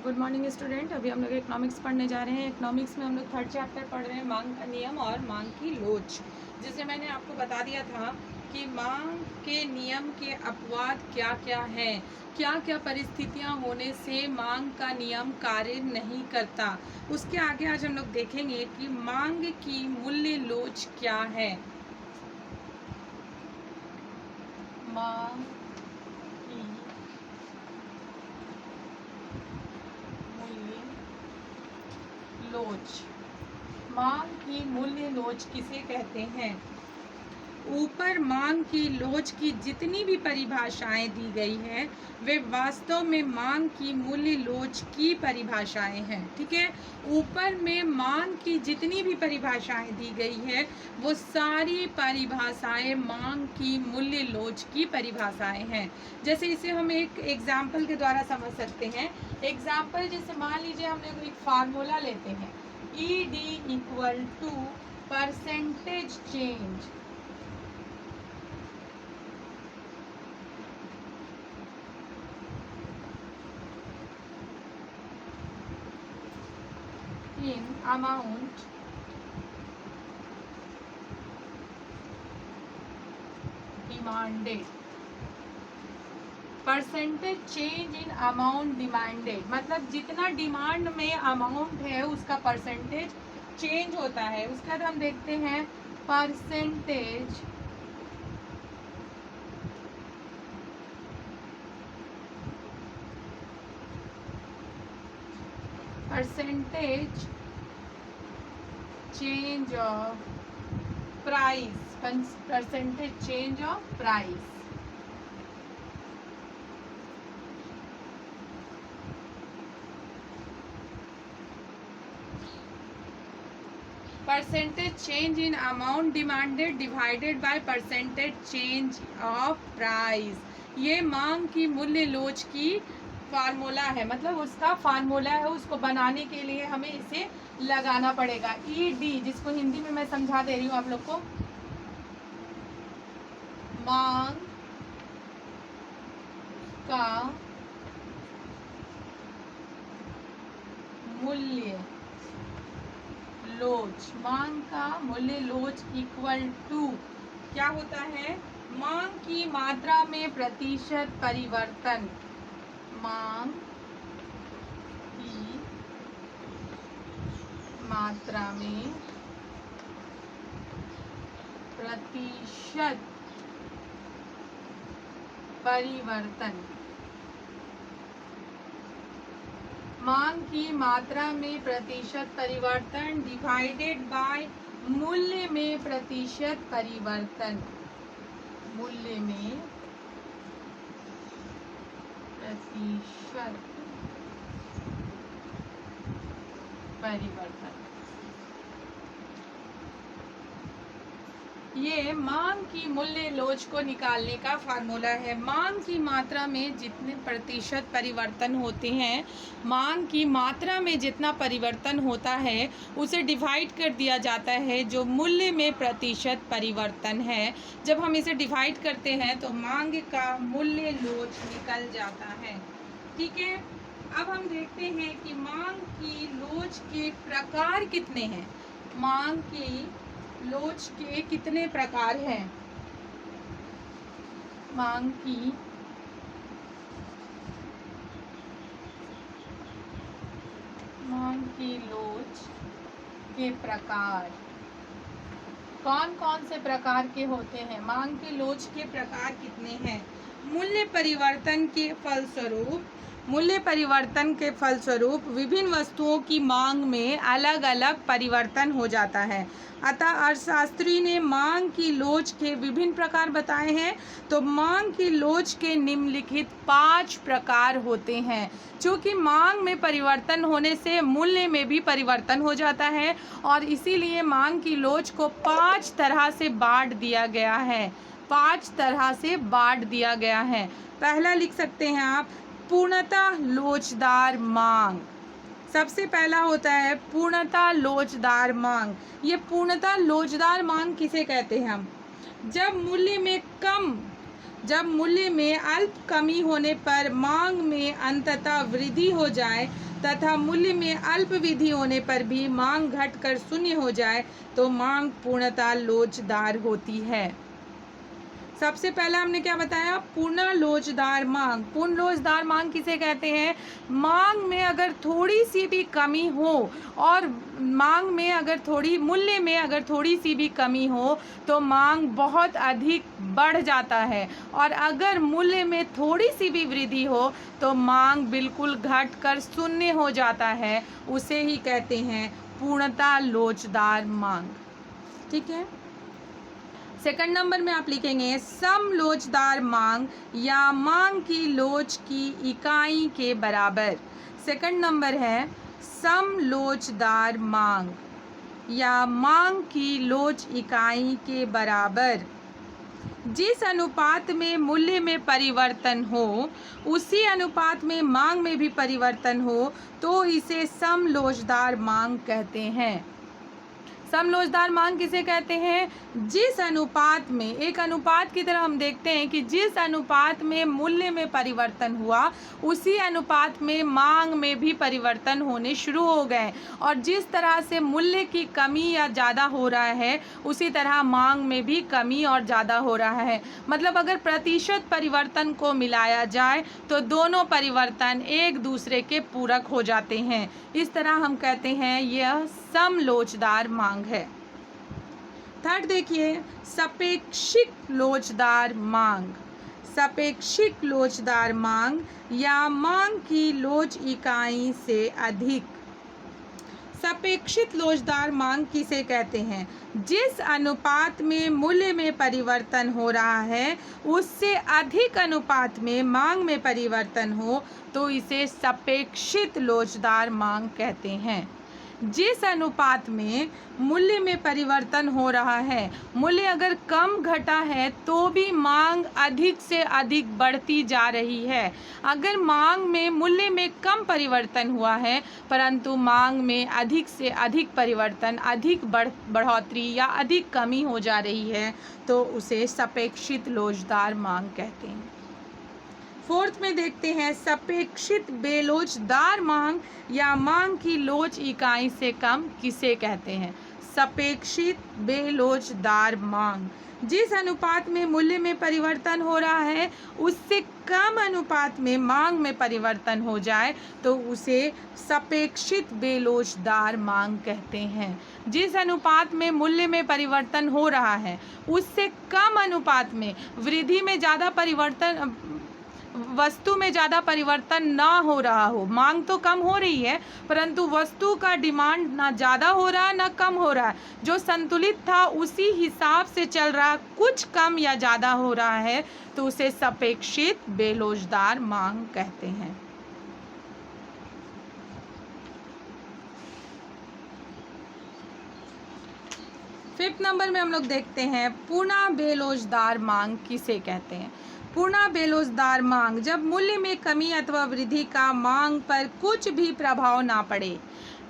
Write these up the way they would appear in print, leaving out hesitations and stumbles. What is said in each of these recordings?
Good morning student. अभी हम लोग इकोनॉमिक्स पढ़ने जा रहे हैं। इकोनॉमिक्स में हम लोग थर्ड चैप्टर पढ़ रहे हैं, मांग का नियम और मांग की लोच। जिसे मैंने आपको बता दिया था कि मांग के नियम के अपवाद क्या क्या हैं, क्या क्या परिस्थितियां होने से मांग का नियम कार्य नहीं करता। उसके आगे आज हम लोग देखेंगे कि मांग की मूल्य लोच क्या है। मांग की मूल्य लोच। मांग की मूल्य लोच किसे कहते हैं? ऊपर मांग की लोच की जितनी भी परिभाषाएं दी गई है वे वास्तव में मांग की मूल्य लोच की परिभाषाएं हैं। ठीक है, ऊपर में मांग की जितनी भी परिभाषाएं दी गई है वो सारी परिभाषाएं मांग की मूल्य लोच की परिभाषाएं हैं। जैसे इसे हम एक एग्जाम्पल के द्वारा समझ सकते हैं। एग्जाम्पल जैसे मान लीजिए हम लोग एक फार्मूला लेते हैं, ED equal to percentage change in amount demanded। Percentage change in amount demanded मतलब जितना डिमांड में अमाउंट है उसका परसेंटेज चेंज होता है। उसके बाद हम देखते हैं percentage change of price. Percentage change of price. Percentage change in amount demanded divided by percentage change of price. ये मांग की मूल्य लोच की फार्मूला है, मतलब उसका फार्मूला है। उसको बनाने के लिए हमें इसे लगाना पड़ेगा। ED जिसको हिंदी में मैं समझा दे रही हूँ आप लोग को, मांग का मूल्य लोच। मांग का मूल्य लोच इक्वल टू क्या होता है? मांग की मात्रा में प्रतिशत परिवर्तन। मांग की मात्रा में प्रतिशत परिवर्तन। मांग की मात्रा में प्रतिशत परिवर्तन डिवाइडेड बाय मूल्य में प्रतिशत परिवर्तन। मूल्य में प्रतिशत परिवर्तन। ये मांग की मूल्य लोच को निकालने का फार्मूला है। मांग की मात्रा में जितने प्रतिशत परिवर्तन होते हैं, मांग की मात्रा में जितना परिवर्तन होता है उसे डिवाइड कर दिया जाता है जो मूल्य में प्रतिशत परिवर्तन है। जब हम इसे डिवाइड करते हैं तो मांग का मूल्य लोच निकल जाता है। ठीक है, अब हम देखते हैं कि मांग की लोच के प्रकार कितने हैं। मांग की लोच के कितने प्रकार हैं? मांग की लोच के प्रकार कौन कौन से प्रकार के होते हैं? मांग की लोच के प्रकार कितने हैं? मूल्य परिवर्तन के फलस्वरूप विभिन्न वस्तुओं की मांग में अलग अलग परिवर्तन हो जाता है। अतः अर्थशास्त्री ने मांग की लोच के विभिन्न प्रकार बताए हैं। तो मांग की लोच के निम्नलिखित 5 प्रकार होते हैं। चूँकि मांग में परिवर्तन होने से मूल्य में भी परिवर्तन हो जाता है और इसीलिए मांग की लोच को 5 तरह से बांट दिया गया है। 5 तरह से बांट दिया गया है। पहला लिख सकते हैं आप, पूर्णतः लोचदार मांग। सबसे पहला होता है पूर्णतः लोचदार मांग। ये पूर्णतः लोचदार मांग किसे कहते हैं हम? जब मूल्य में कम जब मूल्य में अल्प कमी होने पर मांग में अंततः वृद्धि हो जाए तथा मूल्य में अल्प वृद्धि होने पर भी मांग घटकर शून्य हो जाए तो मांग पूर्णतः लोचदार होती है। सबसे पहला हमने क्या बताया, पूर्ण लोचदार मांग। पूर्ण लोचदार मांग किसे कहते हैं? मांग में अगर थोड़ी सी भी कमी हो और मांग में अगर मूल्य में अगर थोड़ी सी भी कमी हो तो मांग बहुत अधिक बढ़ जाता है, और अगर मूल्य में थोड़ी सी भी वृद्धि हो तो मांग बिल्कुल घटकर शून्य हो जाता है। उसे ही कहते हैं पूर्णतः लोचदार मांग। ठीक है। सेकंड नंबर में आप लिखेंगे समलोचदार मांग या मांग की लोच की इकाई के बराबर। सेकंड नंबर है समलोचदार मांग या मांग की लोच इकाई के बराबर। जिस अनुपात में मूल्य में परिवर्तन हो उसी अनुपात में मांग में भी परिवर्तन हो तो इसे समलोचदार मांग कहते हैं। समलोचदार मांग किसे कहते हैं? जिस अनुपात में, एक अनुपात की तरह हम देखते हैं कि जिस अनुपात में मूल्य में परिवर्तन हुआ उसी अनुपात में मांग में भी परिवर्तन होने शुरू हो गए, और जिस तरह से मूल्य की कमी या ज़्यादा हो रहा है उसी तरह मांग में भी कमी और ज़्यादा हो रहा है। मतलब अगर प्रतिशत परिवर्तन को मिलाया जाए तो दोनों परिवर्तन एक दूसरे के पूरक हो जाते हैं। इस तरह हम कहते हैं यह समलोचदार मांग है। थर्ड देखिए, सापेक्षिक लोचदार मांग। सापेक्षिक लोचदार मांग या मांग की लोच इकाई से अधिक। सापेक्षिक लोचदार मांग किसे कहते हैं? जिस अनुपात में मूल्य में परिवर्तन हो रहा है उससे अधिक अनुपात में मांग में परिवर्तन हो तो इसे सापेक्षिक लोचदार मांग कहते हैं। जिस अनुपात में मूल्य में परिवर्तन हो रहा है, मूल्य अगर कम घटा है तो भी मांग अधिक से अधिक बढ़ती जा रही है। अगर मांग में मूल्य में कम परिवर्तन हुआ है परंतु मांग में अधिक से अधिक परिवर्तन, अधिक बढ़ोतरी या अधिक कमी हो जा रही है तो उसे सापेक्षिक लोचदार मांग कहते हैं। फोर्थ में देखते हैं सापेक्षिक बेलोचदार मांग या मांग की लोच इकाई से कम किसे कहते हैं? सापेक्षिक बेलोचदार मांग। जिस अनुपात में मूल्य में परिवर्तन हो रहा है उससे कम अनुपात में मांग में परिवर्तन हो जाए तो उसे सापेक्षिक बेलोचदार मांग कहते हैं। जिस अनुपात में मूल्य में परिवर्तन हो रहा है उससे कम अनुपात में वृद्धि में ज़्यादा परिवर्तन, वस्तु में ज़्यादा परिवर्तन ना हो रहा हो, मांग तो कम हो रही है परंतु वस्तु का डिमांड ना ज़्यादा हो रहा है ना कम हो रहा है, जो संतुलित था उसी हिसाब से चल रहा, कुछ कम या ज़्यादा हो रहा है तो उसे सापेक्षिक बेलोचदार मांग कहते हैं। फिफ्थ नंबर में हम लोग देखते हैं पूर्ण बेलोचदार मांग किसे कहते हैं? पूर्ण बेलोचदार मांग जब मूल्य में कमी अथवा वृद्धि का मांग पर कुछ भी प्रभाव ना पड़े।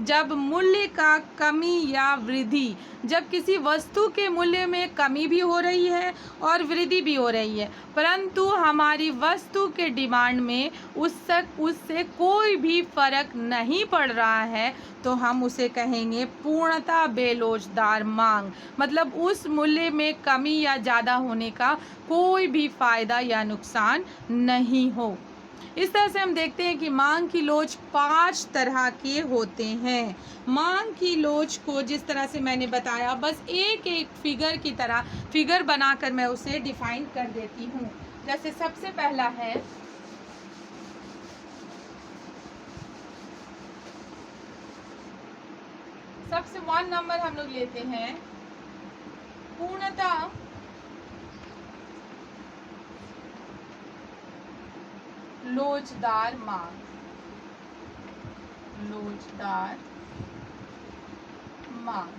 जब मूल्य का कमी या वृद्धि, जब किसी वस्तु के मूल्य में कमी भी हो रही है और वृद्धि भी हो रही है परंतु हमारी वस्तु के डिमांड में उससे कोई भी फर्क नहीं पड़ रहा है तो हम उसे कहेंगे पूर्णतः बेलोचदार मांग। मतलब उस मूल्य में कमी या ज़्यादा होने का कोई भी फायदा या नुकसान नहीं हो। इस तरह से हम देखते हैं कि मांग की लोच 5 तरह के होते हैं। मांग की लोच को जिस तरह से मैंने बताया बस एक एक फिगर बनाकर मैं उसे डिफाइन कर देती हूँ। जैसे सबसे पहला है सबसे 1 नंबर हम लोग लेते हैं पूर्णतः लोचदार मांग। लोचदार मांग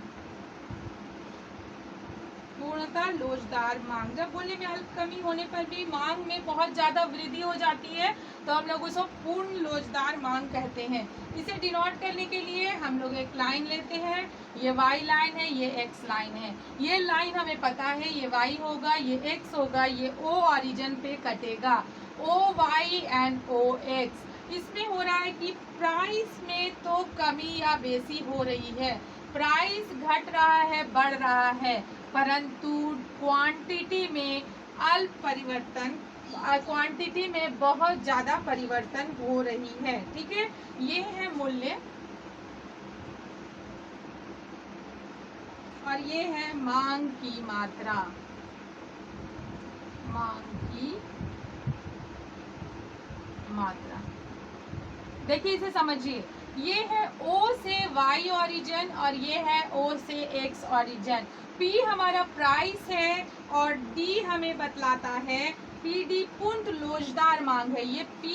पूर्णतः लोचदार मांग। जब मूल्य में अल्प कमी होने पर भी मांग में बहुत ज्यादा वृद्धि हो जाती है तो हम लोग उसको पूर्ण लोचदार मांग कहते हैं। इसे डिनोट करने के लिए हम लोग एक लाइन लेते हैं, ये वाई लाइन है, ये एक्स लाइन है। ये लाइन हमें पता है ये वाई होगा, ये एक्स होगा, ये ओ ऑरिजिन पे कटेगा, O Y and O X. इसमें हो रहा है कि प्राइस में तो कमी या बेसी हो रही है, प्राइस घट रहा है, बढ़ रहा है, परंतु क्वांटिटी में अल्प परिवर्तन, क्वांटिटी में बहुत ज्यादा परिवर्तन हो रही है। ठीक है, ये है मूल्य और ये है मांग की मात्रा। मांग की मात्रा देखिए, इसे समझिए, ये है O से Y ऑरिजिन और ये है O से X ऑरिजिन। P हमारा प्राइस है और D हमें बतलाता है, PD पूर्ण लोचदार मांग है। ये P,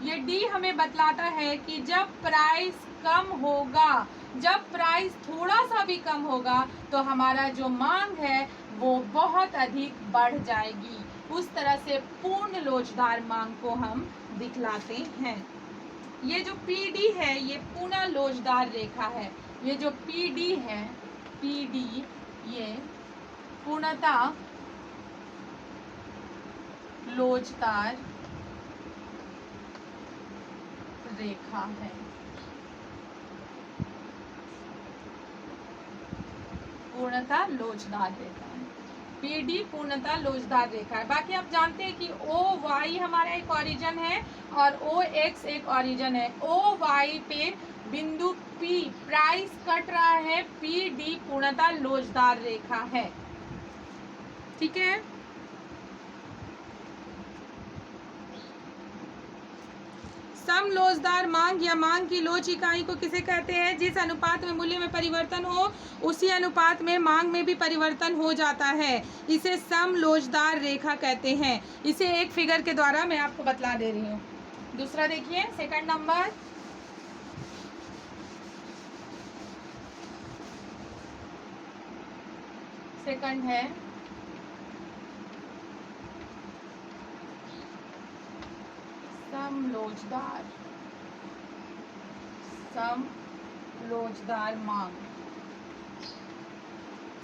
ये D हमें बतलाता है कि जब प्राइस कम होगा, जब प्राइस थोड़ा सा भी कम होगा तो हमारा जो मांग है वो बहुत अधिक बढ़ जाएगी। उस तरह से पूर्ण लोचदार मांग को हम दिखलाते हैं। ये जो PD है ये पूर्ण लोचदार रेखा है। ये जो PD है, PD ये पूर्णतः लोचदार रेखा है। पूर्णतः लोचदार रेखा है, PD पूर्णतः लोचदार रेखा है। बाकी आप जानते हैं कि OY हमारा एक ऑरिजन है और OX एक ऑरिजन है। OY पे बिंदु P प्राइस कट रहा है, PD पूर्णतः लोचदार रेखा है। ठीक है, सम लोचदार मांग या मांग की लोच इकाई को किसे कहते हैं? जिस अनुपात में मूल्य में परिवर्तन हो उसी अनुपात में मांग में भी परिवर्तन हो जाता है, इसे सम लोचदार रेखा कहते हैं। इसे एक फिगर के द्वारा मैं आपको बतला दे रही हूँ। दूसरा देखिए, सेकंड नंबर, सेकंड है सम लोचदार, सम लोचदार मांग।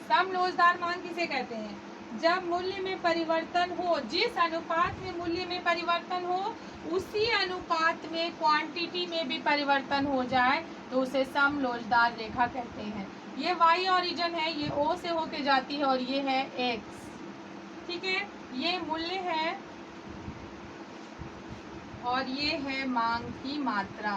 सम लोचदार मांग किसे कहते हैं? जब मूल्य में परिवर्तन हो, जिस अनुपात में मूल्य में परिवर्तन हो उसी अनुपात में क्वांटिटी में भी परिवर्तन हो जाए तो उसे सम लोचदार रेखा कहते हैं। ये Y ऑरिजन है, ये O से होके जाती है और ये है X। ठीक है, ये मूल्य है और ये है मांग की मात्रा,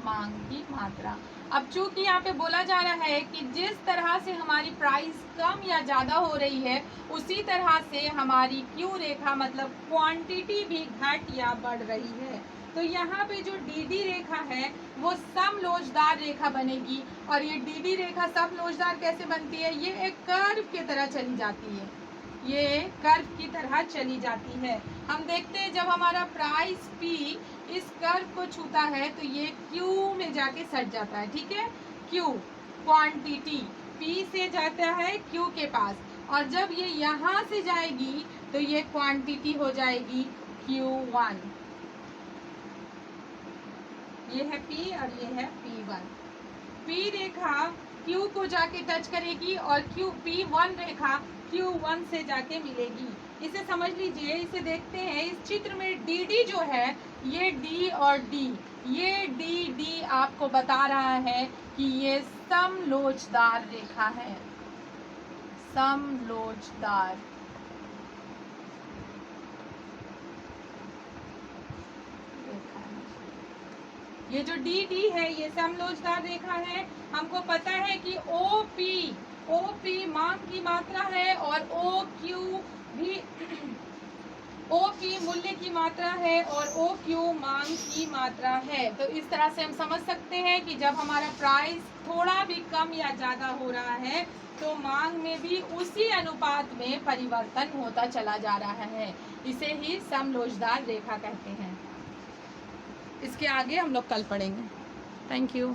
मांग की मात्रा। अब चूंकि यहाँ पे बोला जा रहा है कि जिस तरह से हमारी प्राइस कम या ज़्यादा हो रही है उसी तरह से हमारी क्यू रेखा मतलब क्वांटिटी भी घट या बढ़ रही है, तो यहाँ पे जो DD रेखा है वो सम लोचदार रेखा बनेगी। और ये DD रेखा सम लोचदार कैसे बनती है? ये एक कर्व की तरह चली जाती है, ये कर्व की तरह चली जाती है। हम देखते हैं जब हमारा प्राइस P इस कर्व को छूता है तो ये Q में जाके सट जाता है। ठीक है, Q क्वांटिटी P से जाता है Q के पास और जब ये यहाँ से जाएगी तो ये क्वांटिटी हो जाएगी Q1। ये है P और ये है P1। P रेखा Q को जाके टच करेगी और P1 रेखा Q1 से जाके मिलेगी। इसे समझ लीजिए, इसे देखते हैं इस चित्र में DD जो है ये D और D, ये DD आपको बता रहा है कि ये सम लोचदार रेखा है, सम लोचदार। ये जो DD है ये सम लोचदार रेखा है। हमको पता है कि OP मांग की मात्रा है और OQ भी OP मूल्य की मात्रा है और OQ मांग की मात्रा है। तो इस तरह से हम समझ सकते हैं कि जब हमारा प्राइस थोड़ा भी कम या ज़्यादा हो रहा है तो मांग में भी उसी अनुपात में परिवर्तन होता चला जा रहा है। इसे ही सम लोचदार रेखा कहते हैं। इसके आगे हम लोग कल पढ़ेंगे। Thank you.